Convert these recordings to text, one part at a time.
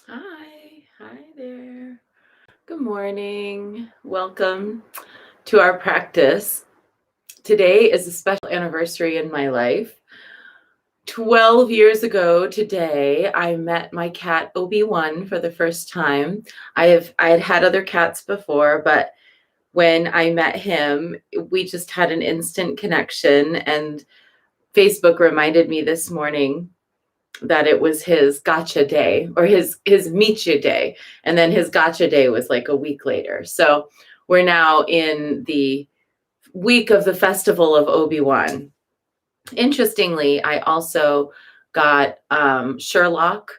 Hi there. Good morning. Welcome to our practice. Today is a special anniversary in my life. 12 years ago today, I met my cat Obi-Wan for the first time. I had had other cats before, but when I met him, we just had an instant connection, and Facebook reminded me this morning that it was his gotcha day, or his meet you day, and then his gotcha day was like a week later. So we're now in the week of the festival of Obi-Wan. Interestingly, I also got Sherlock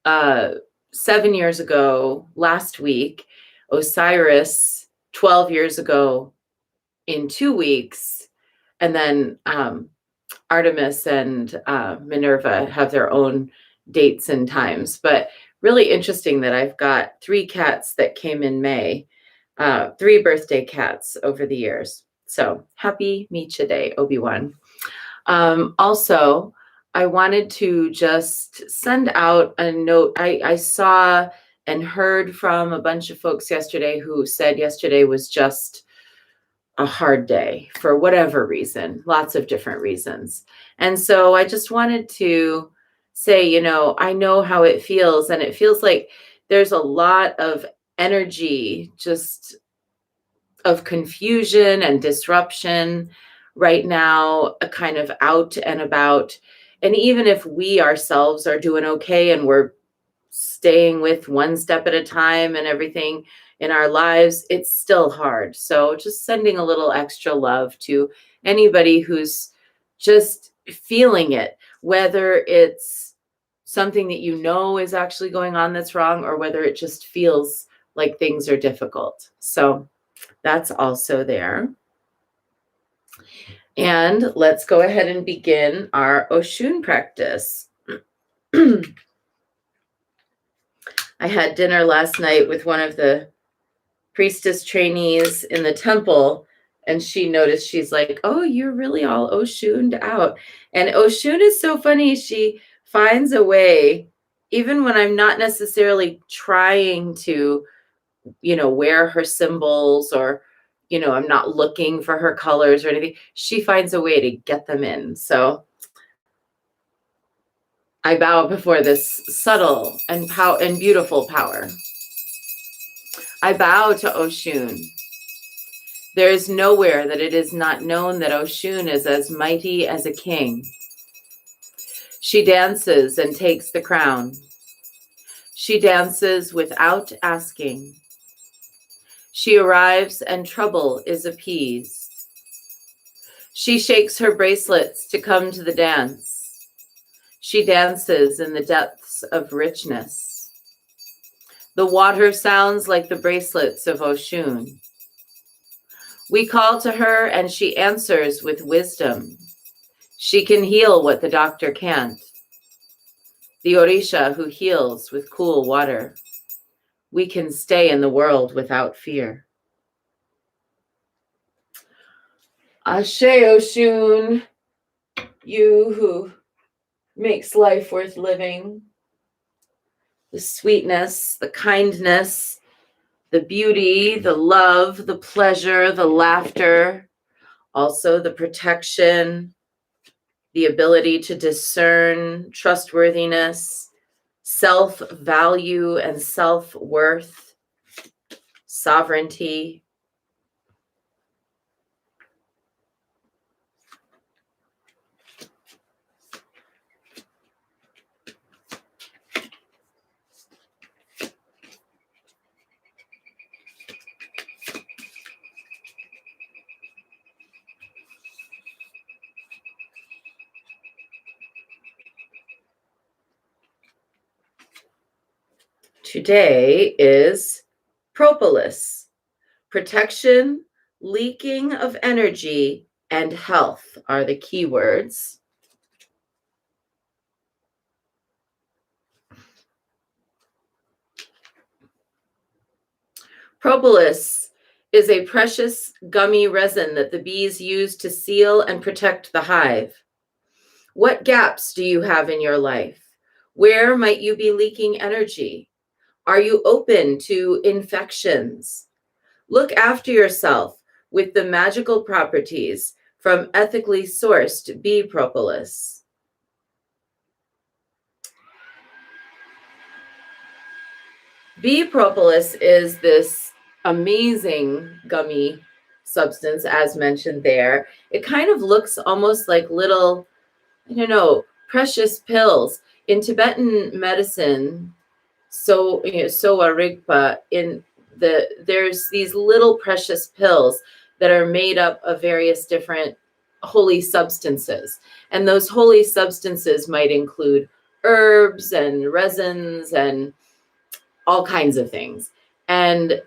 uh, 7 years ago last week, Osiris 12 years ago in 2 weeks, and then Artemis and Minerva have their own dates and times. But really interesting that I've got 3 cats that came in May, 3 birthday cats over the years. So happy Mecha Day, Obi-Wan. Also, I wanted to just send out a note. I saw and heard from a bunch of folks yesterday who said yesterday was just a hard day for whatever reason, lots of different reasons. And so I just wanted to say, I know how it feels, and it feels like there's a lot of energy, just of confusion and disruption right now, a kind of out and about. And even if we ourselves are doing okay and we're staying with one step at a time and everything in our lives, it's still hard. So just sending a little extra love to anybody who's just feeling it, whether it's something that you know is actually going on that's wrong, or whether it just feels like things are difficult. So that's also there. And let's go ahead and begin our Oshun practice. I had dinner last night with one of the priestess trainees in the temple, and she noticed, she's like, "Oh, you're really all Oshuned out." And Oshun is so funny. She finds a way, even when I'm not necessarily trying to, wear her symbols, or, I'm not looking for her colors or anything. She finds a way to get them in. So I bow before this subtle and beautiful power. I bow to Oshun. There is nowhere that it is not known that Oshun is as mighty as a king. She dances and takes the crown. She dances without asking. She arrives and trouble is appeased. She shakes her bracelets to come to the dance. She dances in the depths of richness. The water sounds like the bracelets of Oshun. We call to her and she answers with wisdom. She can heal what the doctor can't. The Orisha who heals with cool water. We can stay in the world without fear. Ashe Oshun, you who makes life worth living, the sweetness, the kindness, the beauty, the love, the pleasure, the laughter, also the protection, the ability to discern, trustworthiness, self-value and self-worth, sovereignty. Today is propolis, protection, leaking of energy, and health are the keywords. Propolis is a precious gummy resin that the bees use to seal and protect the hive. What gaps do you have in your life? Where might you be leaking energy? Are you open to infections? Look after yourself with the magical properties from ethically sourced bee propolis. Bee propolis is this amazing gummy substance, as mentioned there. It kind of looks almost like little, I don't know, precious pills. In Tibetan medicine, Sowa Rigpa, there's these little precious pills that are made up of various different holy substances. And those holy substances might include herbs and resins and all kinds of things. And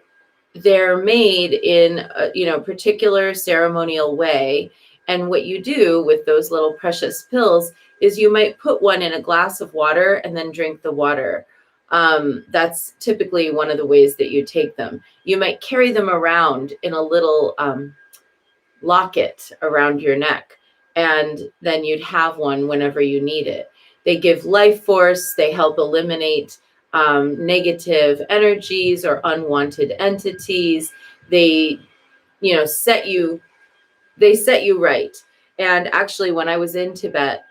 they're made in a particular ceremonial way. And what you do with those little precious pills is you might put one in a glass of water and then drink the water. That's typically one of the ways that you take them. You might carry them around in a little locket around your neck, and then you'd have one whenever you need it. They give life force, they help eliminate negative energies or unwanted entities. They, set you right. And actually, when I was in Tibet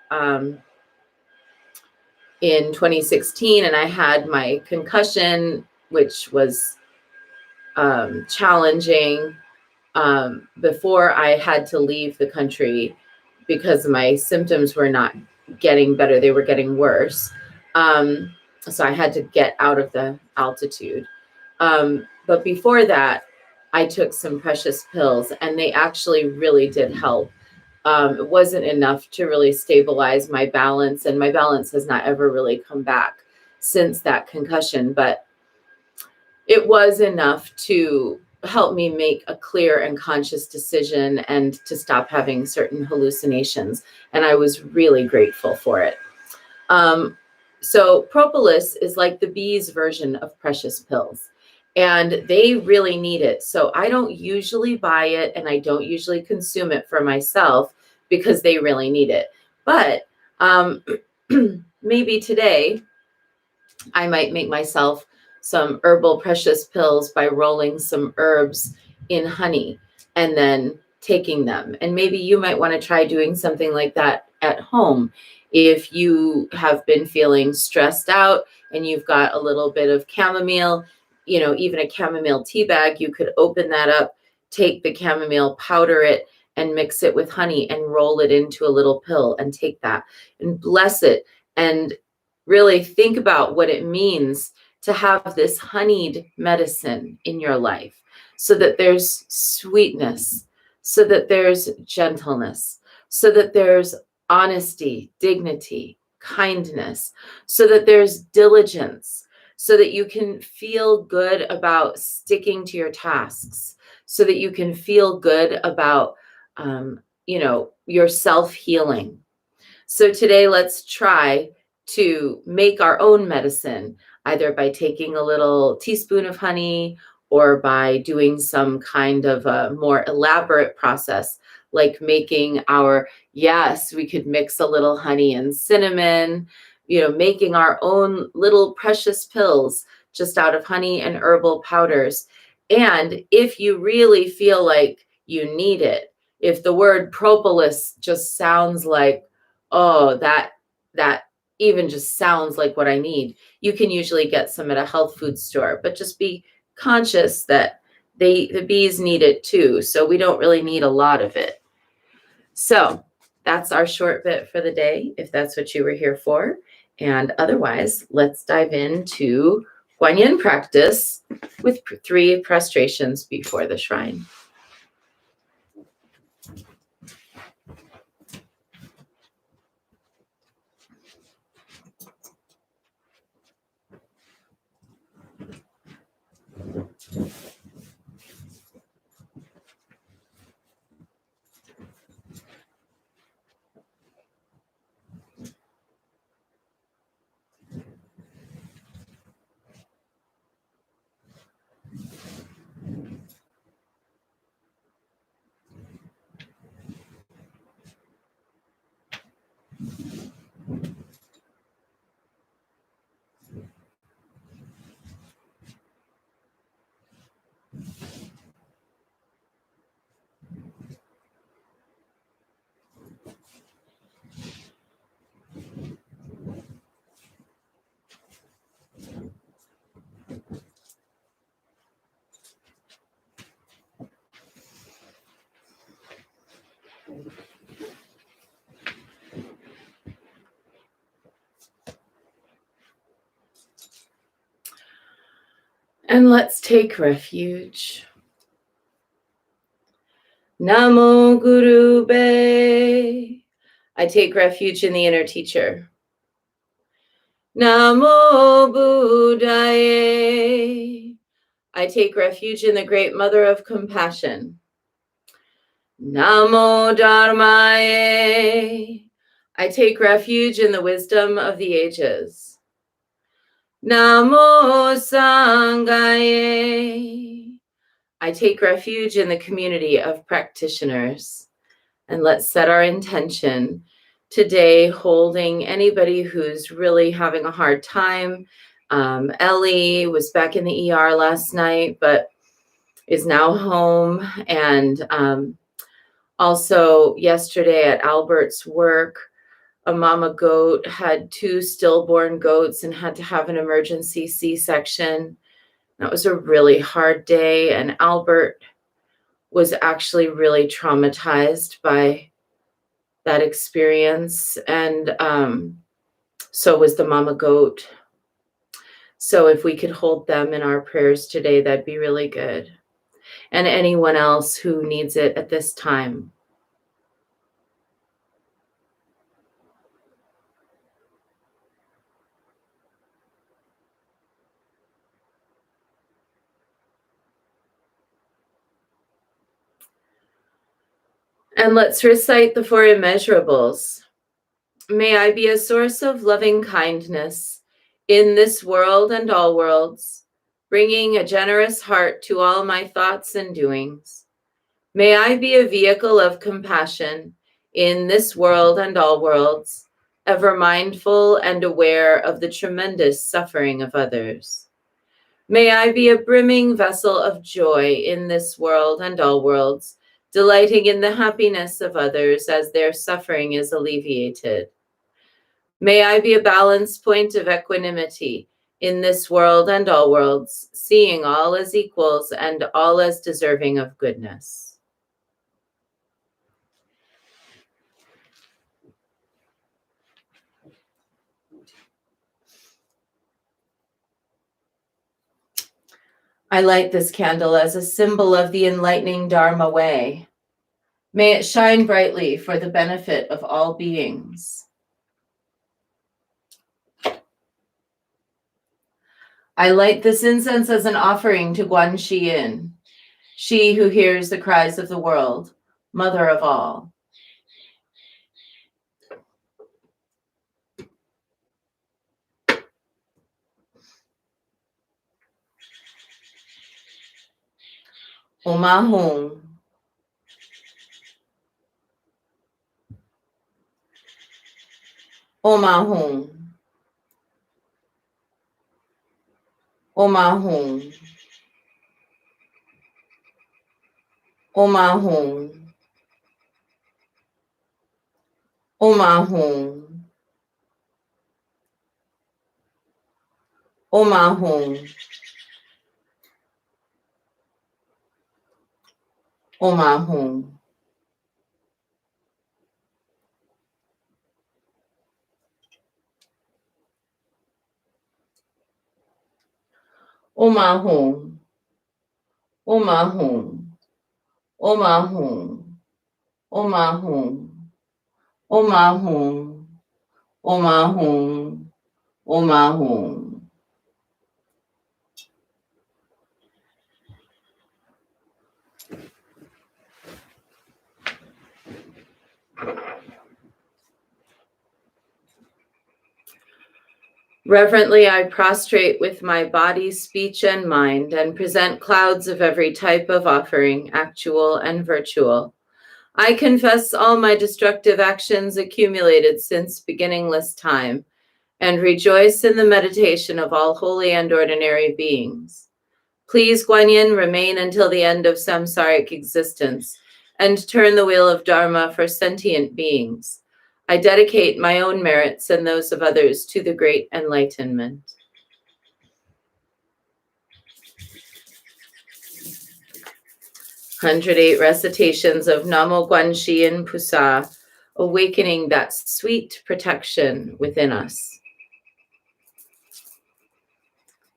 in 2016 and I had my concussion, which was challenging, before I had to leave the country because my symptoms were not getting better, they were getting worse. So I had to get out of the altitude. But before that, I took some precious pills and they actually really did help. It wasn't enough to really stabilize my balance, and my balance has not ever really come back since that concussion, but it was enough to help me make a clear and conscious decision and to stop having certain hallucinations. And I was really grateful for it. So propolis is like the bees' version of precious pills, and they really need it. So I don't usually buy it and I don't usually consume it for myself because they really need it. But maybe today I might make myself some herbal precious pills by rolling some herbs in honey and then taking them. And maybe you might want to try doing something like that at home. If you have been feeling stressed out and you've got a little bit of chamomile, even a chamomile tea bag, you could open that up, take the chamomile, powder it, and mix it with honey and roll it into a little pill and take that and bless it and really think about what it means to have this honeyed medicine in your life, so that there's sweetness, so that there's gentleness, so that there's honesty, dignity, kindness, so that there's diligence, so that you can feel good about sticking to your tasks, so that you can feel good about, your self-healing. So today, let's try to make our own medicine, either by taking a little teaspoon of honey or by doing some kind of a more elaborate process, like making we could mix a little honey and cinnamon, making our own little precious pills just out of honey and herbal powders. And if you really feel like you need it, if the word propolis just sounds like, oh, that even just sounds like what I need, you can usually get some at a health food store, but just be conscious that the bees need it too. So we don't really need a lot of it. So that's our short bit for the day, if that's what you were here for. And otherwise, let's dive into Guanyin practice with 3 prostrations before the shrine. And let's take refuge. Namo Guru Be. I take refuge in the inner teacher. Namo Buddhaye. I take refuge in the great mother of compassion. Namo Dharmaye. I take refuge in the wisdom of the ages. Namo Sanghaye. I take refuge in the community of practitioners. And let's set our intention today, holding anybody who's really having a hard time. Ellie was back in the ER last night, but is now home. And also yesterday at Albert's work, a mama goat had 2 stillborn goats and had to have an emergency C-section. That was a really hard day, and Albert was actually really traumatized by that experience, and so was the mama goat. So if we could hold them in our prayers today, that'd be really good. And anyone else who needs it at this time. And let's recite the 4 immeasurables. May I be a source of loving kindness in this world and all worlds, bringing a generous heart to all my thoughts and doings. May I be a vehicle of compassion in this world and all worlds, ever mindful and aware of the tremendous suffering of others. May I be a brimming vessel of joy in this world and all worlds, delighting in the happiness of others as their suffering is alleviated. May I be a balance point of equanimity in this world and all worlds, seeing all as equals and all as deserving of goodness. I light this candle as a symbol of the enlightening Dharma way. May it shine brightly for the benefit of all beings. I light this incense as an offering to Guan Shi Yin, she who hears the cries of the world, mother of all. Om Ahum. Om Ahum. Om Ahum. Om Ahum. Om Ahum. Om Ahum. Om Ahum. Om Ahum. Om Ahum. Om Ahum. Om Ahum. Om Ahum. Om Ahum. Om Ahum. Reverently, I prostrate with my body, speech, and mind, and present clouds of every type of offering, actual and virtual. I confess all my destructive actions accumulated since beginningless time, and rejoice in the meditation of all holy and ordinary beings. Please, Guan Yin, remain until the end of samsaric existence, and turn the wheel of Dharma for sentient beings. I dedicate my own merits and those of others to the great enlightenment. "108 recitations of Namo Guan Shi Yin Pusa, awakening that sweet protection within us.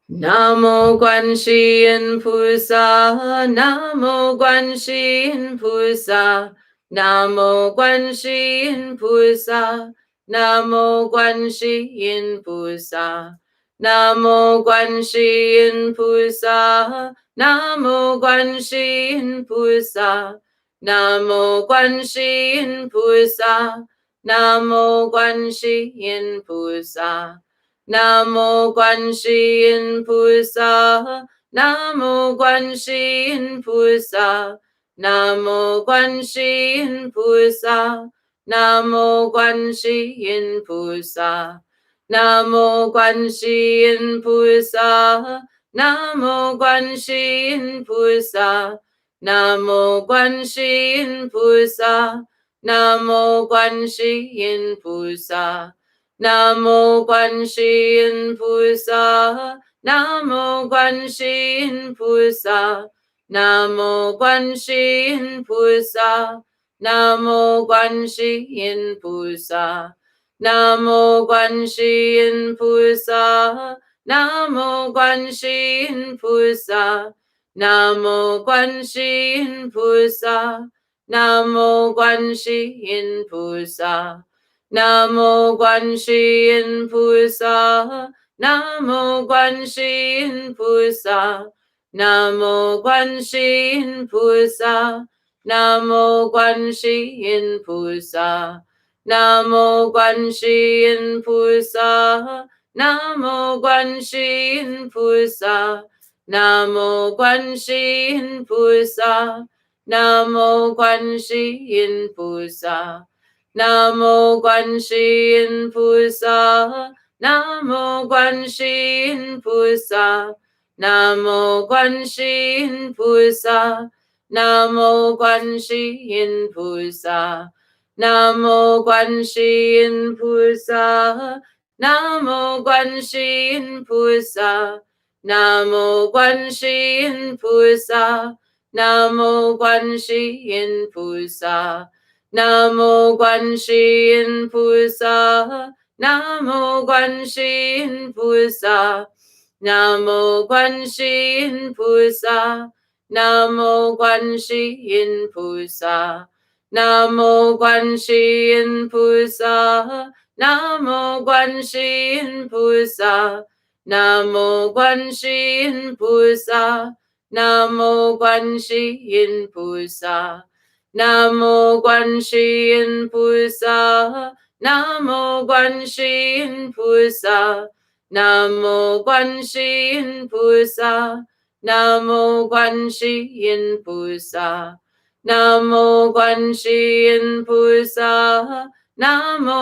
Namo Guan Shi Yin Pusa, Namo Guan Shi Yin Pusa, Namo Guan Shi Yin Pusa, Namo Guan Shi Yin Pusa, Namo Guan Shi Yin Pusa, Namo Guan Shi Yin Pusa, Namo Guan Shi Yin Pusa, Namo Guan Shi Yin Pusa. Namo Guan Shi Yin Pusa, Namo Guan Shi Yin Pusa, Namo Guan Shi Yin Pusa, Namo Guan Shi Yin Pusa, Namo Guan Shi Yin Pusa, Namo Guan Shi Yin Pusa, Namo Guan Shi Yin Pusa, Namo Guan Shi Yin Pusa. Namo Guan Shi Yin Pusa, Namo Guan Shi Yin Pusa, Namo Guan Shi Yin Pusa, Namo Guan Shi Yin Pusa, Namo Guan Shi Yin Pusa, Namo Guan Shi Yin Pusa, Namo Guan Shi Yin Pusa, Namo Guan Shi Yin Pusa. Namo Guan Shi Yin Pusa, Namo Guan Shi Yin Pusa, Namo Guan Shi Yin Pusa, Namo Guan Shi Yin Pusa, Namo Guan Shi Yin Pusa, Namo Guan Shi Yin Pusa, Namo Guan Shi Yin Pusa, Namo Guan Shi Yin Pusa. Namo Guan Shi Yin Pusa, Namo Guan Shi Yin Pusa, Namo Guan Shi Yin Pusa, Namo Guan Shi Yin Pusa, Namo Guan Shi Yin Pusa, Namo Guan Shi Yin Pusa, Namo Guan Shi Yin Pusa, Namo Guan Shi Yin Pusa. Namo Guan Shi Yin Pusa, Namo Guan Shi Yin Pusa, Namo Guan Shi Yin Pusa, Namo Guan Shi Yin Pusa, Namo Guan Shi Yin Pusa, Namo Guan Shi Yin Pusa, Namo Guan Shi Yin Pusa, Namo Guan Shi Yin Pusa. Namo Guan Shi Yin Pusa, Namo Guan Shi Yin Pusa, Namo Guan Shi Yin Pusa, Namo Guan Shi Yin Pusa, Namo Guan Shi Yin Pusa,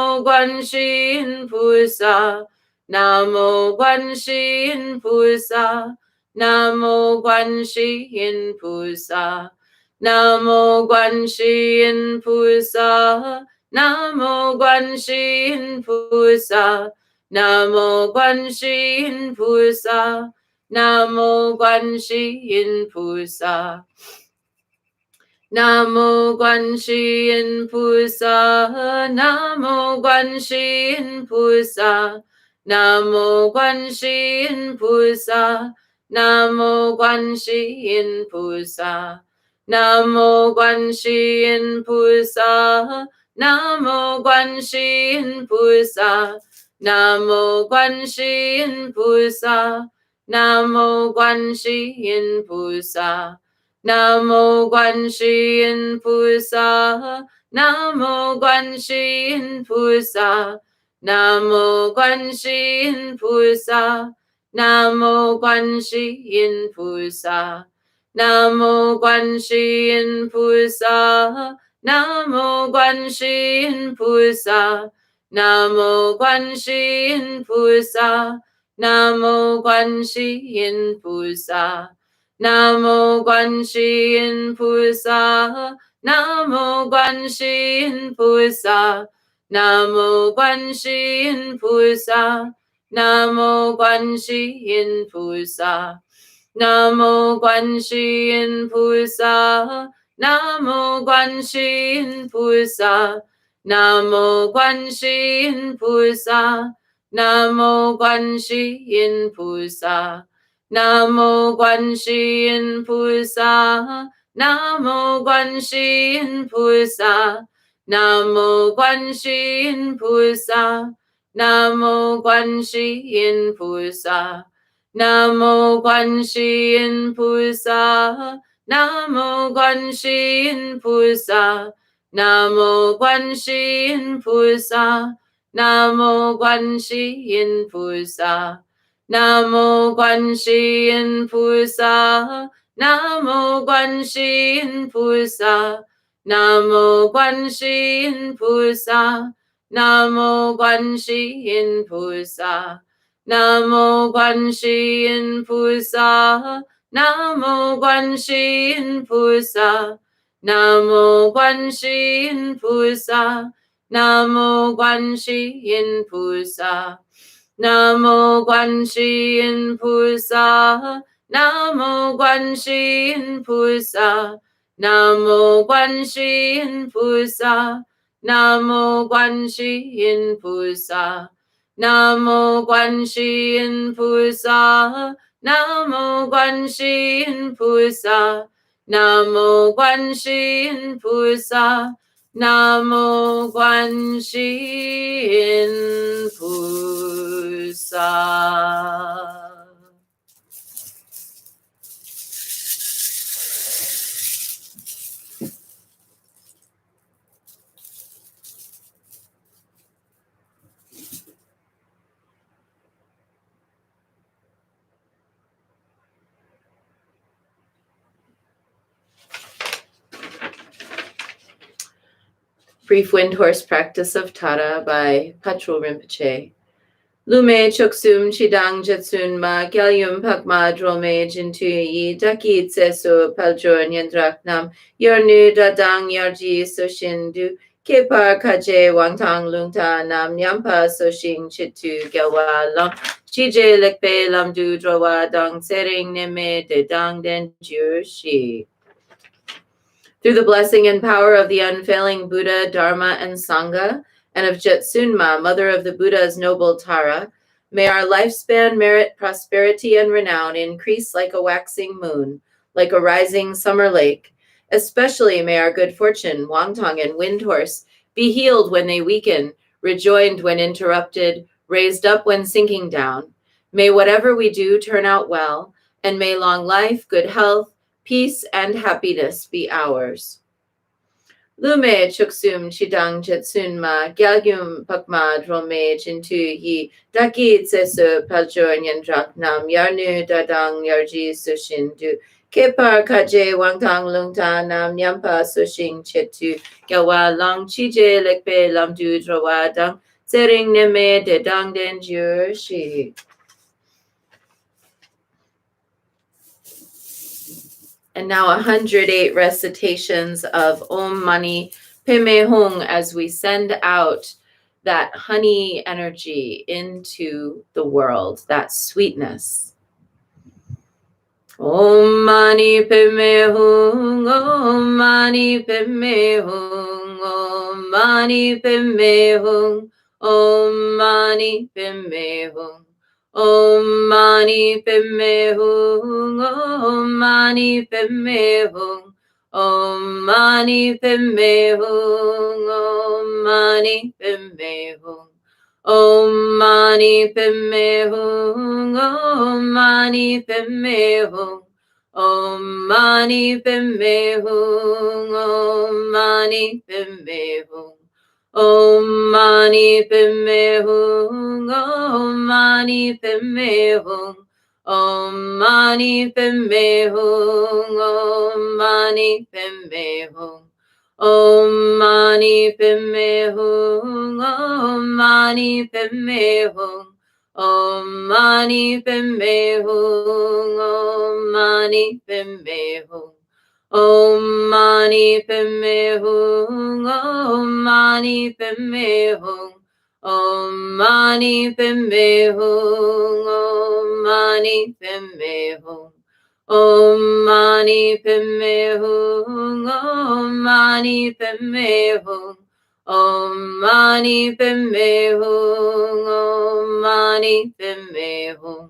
Namo Guan Shi Yin Pusa, Namo Guan Shi Yin Pusa, Namo Guan Shi Yin Pusa. Namo Guan Shi Yin Pusa, Namo Guan Shi Yin Pusa, Namo Guan Shi Yin Pusa, Namo Guan Shi Yin Pusa. Namo Guan Shi Yin Pusa, Namo Guan Shi Yin Pusa, Namo Guan Shi Yin Pusa, Namo Guan Shi Yin Pusa. Namo Guan Shi Yin Pusa, Namo Guan Shi Yin Pusa, Namo Guan Shi Yin Pusa, Namo Guan Shi Yin Pusa. Namo Guan Shi Yin Pusa, Namo Guan Shi Yin Pusa, Namo Guan Shi Yin Pusa, Namo Guan Shi Yin Pusa. Namo Guan Shi Yin Pusa, Namo Guan Shi Yin Pusa, Namo Guan Shi Yin Pusa, Namo Guan Shi Yin Pusa. Namo Guan Shi Yin Pusa, Namo Guan Shi Yin Pusa, Namo Guan Shi Yin Pusa, Namo Guan Shi Yin Pusa. Namo Guan Shi Yin Pusa, Namo Guan Shi Yin Pusa, Namo Guan Shi Yin Pusa, Namo Guan Shi Yin Pusa. Namo Guanxi Yin Pusa, Namo Guanxi Yin Pusa, Namo Guanxi Yin Pusa, Namo Guanxi Yin Pusa, Namo Guanxi Yin Pusa, Namo Guanxi Yin Pusa, Namo Guanxi Yin Pusa, Namo Guanxi Yin Pusa. Namo Guanxi Yin Pusa, Namo Guanxi Yin Pusa, Namo Guanxi Yin Pusa, Namo Guanxi Yin Pusa, Namo Guanxi Yin Pusa, Namo Guanxi Yin Pusa, Namo Guanxi Yin Pusa, Namo Guanxi Yin Pusa. Namo Guanxi Yin Pusa, Namo Guanxi Yin Pusa, Namo Guanxi Yin Pusa, Namo Guanxi Yin Pusa, Namo Guanxi Yin Pusa, Namo Guanxi Yin Pusa, Namo Guanxi Yin Pusa, Namo Guanxi Yin Pusa. Brief Wind Horse Practice of Tara by Patrul Rinpoche. Lume choksum chidang jetsun ma gyalum pakma drome jintu yi daki tseso paljor nyandrak nam yornu dadang yarji soshindu kepar kaje wangtang lungta nam nyampa soshin chitu gyalwa lam chije lekpe lamdu drowa dang sering neme de dang den shi. Through the blessing and power of the unfailing Buddha, Dharma, and Sangha, and of Jetsunma, mother of the Buddha's noble Tara, may our lifespan, merit, prosperity, and renown increase like a waxing moon, like a rising summer lake. Especially may our good fortune, Wangtong and Windhorse, be healed when they weaken, rejoined when interrupted, raised up when sinking down. May whatever we do turn out well, and may long life, good health, peace and happiness be ours. Lume chuksum chidang jetsunma gyalgyum pakma drome jintu yi daki tsesu paljor nyandrak nam yarnu dadang yarji sushindu kepar kaje wangtang lungta nam nyampa sushin chetu gyawa lang chije lekpe lamdu drowa dang sering neme de dang den shi. And now 108 recitations of Om Mani Padme Hum as we send out that honey energy into the world, that sweetness. Om Mani Padme Hum, Om Mani Padme Hum, Om Mani Padme Hum, Om Mani Padme Hum. Om Mani Padme Hum, Om Mani Padme Hum, Om Mani Padme Hum, Om Mani Padme Hum, Om Mani Padme Hum, Om Mani Padme Hum, Om Mani Padme Hum, Om Mani Padme Hum. Om Mani Padme Hum, Om Mani Padme Hum, Om Mani Padme Hum, Om Mani Padme Hum, Om Mani Padme Hum, Om Mani Padme Hum, Om Mani Padme Hum, Om Mani Padme Hum. Om Mani Padme Hum, Om Mani Padme Hum, Om Mani Padme Hum, Om Mani Padme Hum, Om Mani Padme Hum, Om Mani Padme Hum, Om Mani Padme Hum, Om Mani Padme Hum.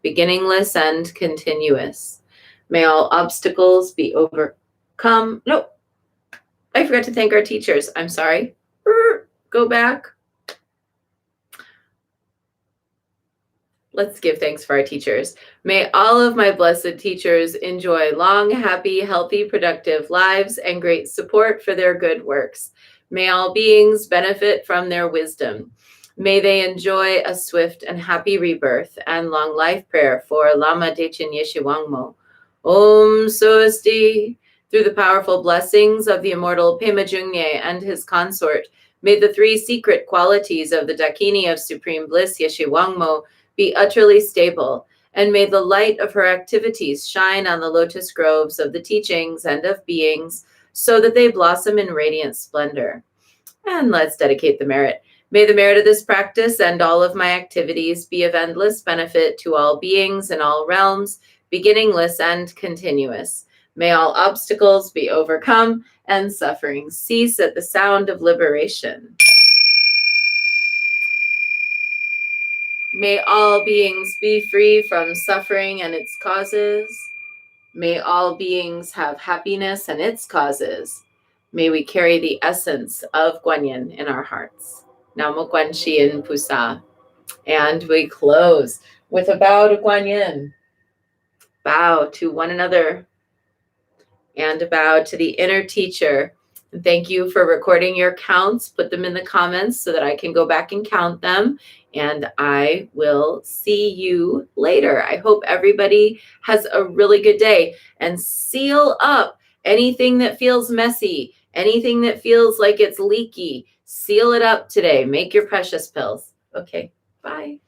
beginningless and continuous. May all obstacles be overcome. No, I forgot to thank our teachers. I'm sorry. Go back. Let's give thanks for our teachers. May all of my blessed teachers enjoy long, happy, healthy, productive lives and great support for their good works. May all beings benefit from their wisdom. May they enjoy a swift and happy rebirth and long life prayer for Lama Dechen Yeshe Wangmo. Om Swasti. Through the powerful blessings of the immortal Pema Jungye and his consort, may the three secret qualities of the Dakini of Supreme Bliss Yeshe Wangmo be utterly stable, and may the light of her activities shine on the lotus groves of the teachings and of beings, so that they blossom in radiant splendor. And let's dedicate the merit. May the merit of this practice and all of my activities be of endless benefit to all beings in all realms, beginningless and continuous. May all obstacles be overcome and suffering cease at the sound of liberation. May all beings be free from suffering and its causes. May all beings have happiness and its causes. May we carry the essence of Guanyin in our hearts. Namo Guanxin Pusa. And we close with a bow to Guanyin. Bow to one another and a bow to the inner teacher. And thank you for recording your counts. Put them in the comments so that I can go back and count them. And I will see you later. I hope everybody has a really good day, and seal up anything that feels messy, anything that feels like it's leaky. Seal it up today. Make your precious pills. Okay, bye.